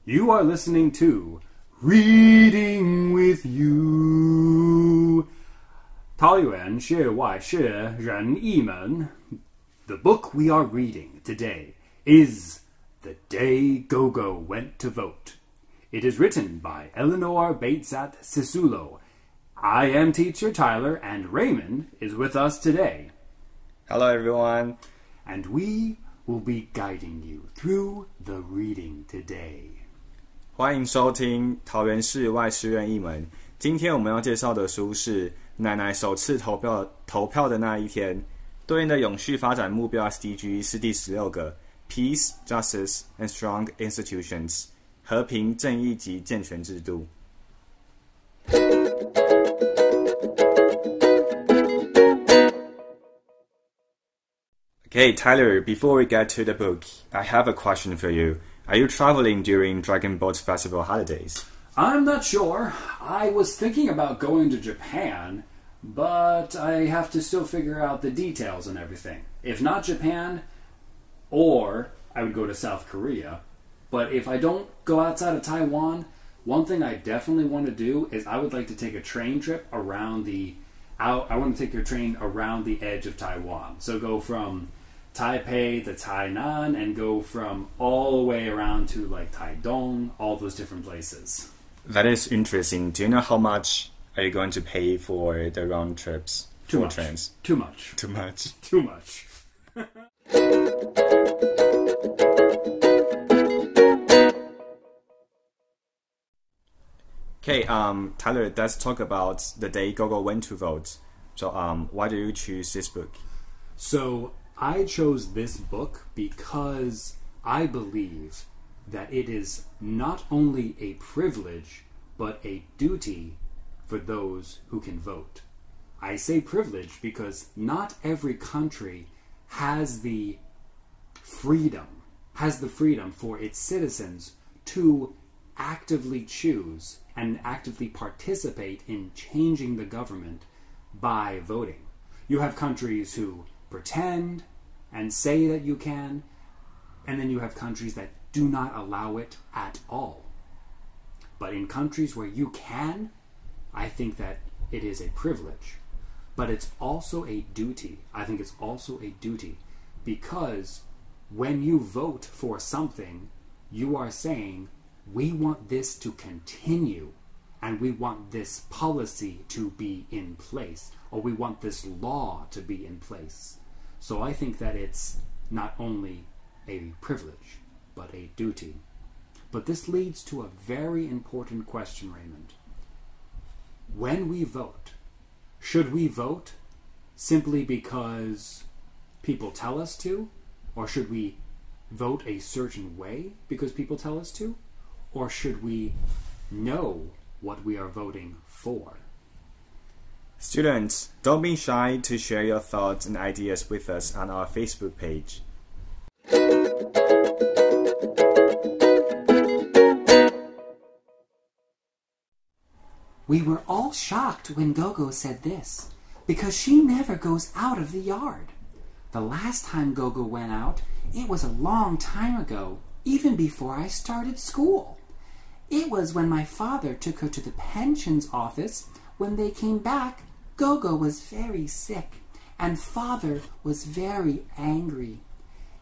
You are listening to Reading with You. 桃园是外是人译门. The book we are reading today is The Day Gogo Went to Vote. It is written by Elinor Batesat Sisulu. I am teacher Tyler, and Raymond is with us today. Hello everyone. And we will be guiding you through the reading today. 欢迎收听桃园市外师院译门。今天我们要介绍的书是奶奶首次投票的那一天，对应的永续发展目标 SDGs 是第16个 Peace, Justice and Strong Institutions 和平、正义及健全制度。Okay, Tyler, before we get to the book, I have a question for you. Are you traveling during Dragon Boat Festival holidays? I'm not sure. I was thinking about going to Japan, but I have to still figure out the details and everything. If not Japan, or I would go to South Korea. But if I don't go outside of Taiwan, one thing I definitely want to do is I would like to take a train trip around I want to take a train around the edge of Taiwan. So go from Taipei to Tainan and go from all the way around to like Taidong, all those different places. That is interesting. Do you know how much are you going to pay for the round trips? Too much. Trains? Too much. Too much. Too much. Okay, Tyler, let's talk about the day Gogo went to vote. So, why do you choose this book? So, I chose this book because I believe that it is not only a privilege, but a duty for those who can vote. I say privilege because not every country has the freedom for its citizens to actively choose and actively participate in changing the government by voting. You have countries who pretend and say that you can, and then you have countries that do not allow it at all. But in countries where you can, I think that it is a privilege. But it's also a duty. I think it's also a duty because when you vote for something, you are saying, we want this to continue, and we want this policy to be in place, or we want this law to be in place. So I think that it's not only a privilege, but a duty. But this leads to a very important question, Raymond. When we vote, should we vote simply because people tell us to? Or should we vote a certain way because people tell us to? Or should we know what we are voting for? Students, don't be shy to share your thoughts and ideas with us on our Facebook page. We were all shocked when Gogo said this, because she never goes out of the yard. The last time Gogo went out, it was a long time ago, even before I started school. It was when my father took her to the pensions office. When they came back, Gogo was very sick, and Father was very angry.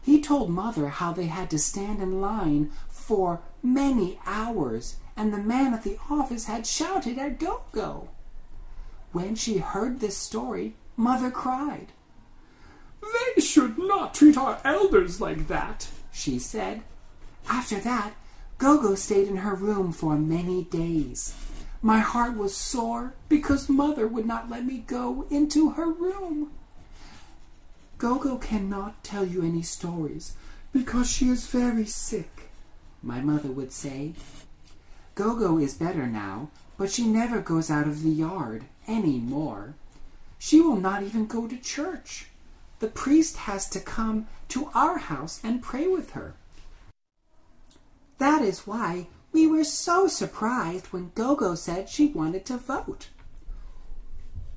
He told Mother how they had to stand in line for many hours, and the man at the office had shouted at Gogo. When she heard this story, Mother cried. They should not treat our elders like that, she said. After that, Gogo stayed in her room for many days. My heart was sore because Mother would not let me go into her room. Gogo cannot tell you any stories because she is very sick, my mother would say. Gogo is better now, but she never goes out of the yard any more. She will not even go to church. The priest has to come to our house and pray with her. That is why we were so surprised when Gogo said she wanted to vote.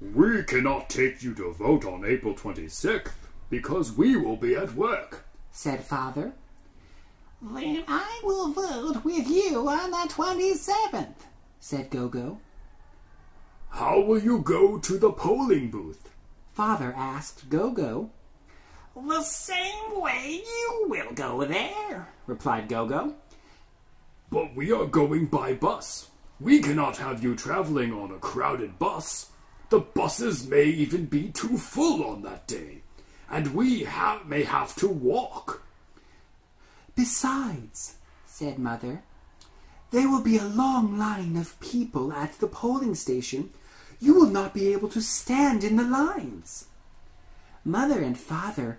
We cannot take you to vote on April 26th because we will be at work, said Father. Then I will vote with you on the 27th, said Gogo. How will you go to the polling booth? Father asked Gogo. The same way you will go there, replied Gogo. But we are going by bus. We cannot have you traveling on a crowded bus. The buses may even be too full on that day, and we may have to walk. Besides, said Mother, there will be a long line of people at the polling station. You will not be able to stand in the lines. Mother and Father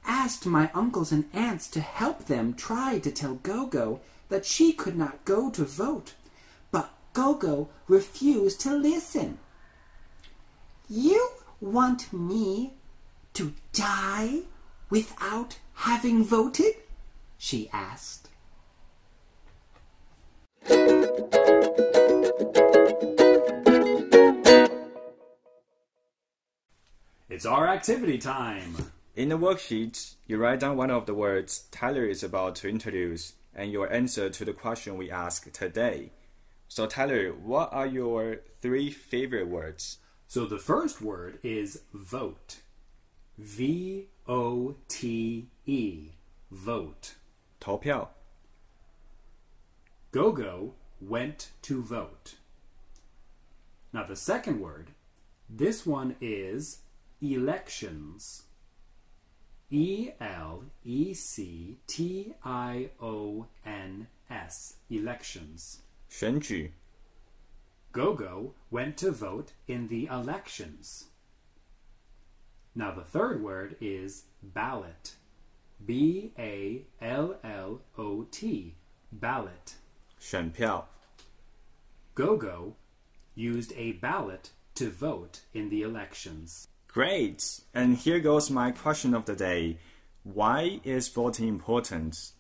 asked my uncles and aunts to help them try to tell Gogo that she could not go to vote, but Gogo refused to listen. You want me to die without having voted? She asked. It's our activity time. In the worksheet, you write down one of the words Tyler is about to introduce and your answer to the question we ask today. So Tyler, what are your 3 favorite words? So the first word is vote. V-O-T-E. Vote. 投票. Gogo went to vote. Now the second word, this one is elections. E-L-E-C-T-I-O-N-S. Elections. 选举. Gogo went to vote in the elections. Now the third word is ballot. B-A-L-L-O-T. Ballot. 选票. Gogo used a ballot to vote in the elections. Great! And here goes my question of the day. Why is voting important?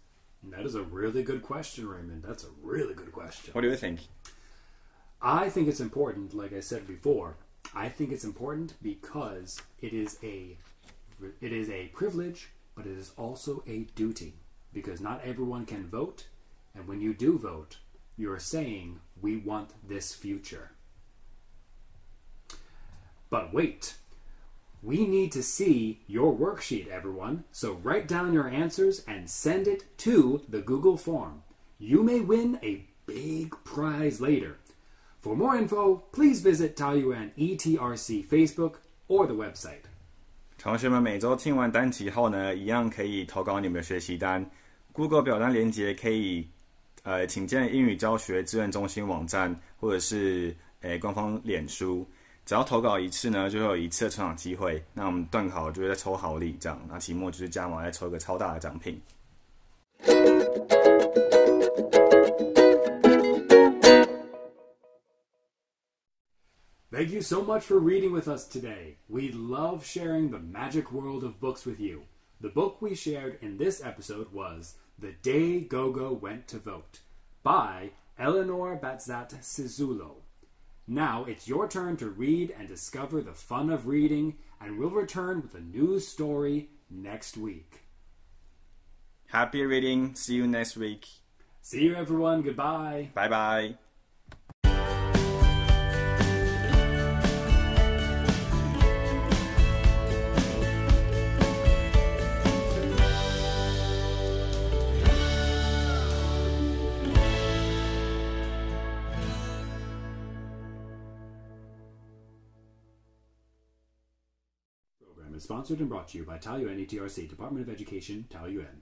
That is a really good question, Raymond. That's a really good question. What do you think? I think it's important, like I said before. I think it's important because it is a privilege, but it is also a duty. Because not everyone can vote, and when you do vote, you're saying, we want this future. But wait, we need to see your worksheet, everyone. So write down your answers and send it to the Google form. You may win a big prize later. For more info, please visit Taoyuan ETRC Facebook or the website. 同学们每周听完单集后呢，一样可以投稿你们的学习单。Google 表单连结可以请见英语教学资源中心网站或者是官方脸书。只要投稿一次呢，就会有一次的抽奖机会。那我们段考就会再抽好礼，这样。那期末就是加码再抽一个超大的奖品。Thank you so much for reading with us today. We love sharing the magic world of books with you. The book we shared in this episode was The Day Gogo Went to Vote by Elinor Sisulu. Now it's your turn to read and discover the fun of reading, and we'll return with a new story next week. Happy reading. See you next week. See you, everyone. Goodbye. Bye-bye. Program is sponsored and brought to you by Taoyuan ETRC, Department of Education, Taoyuan.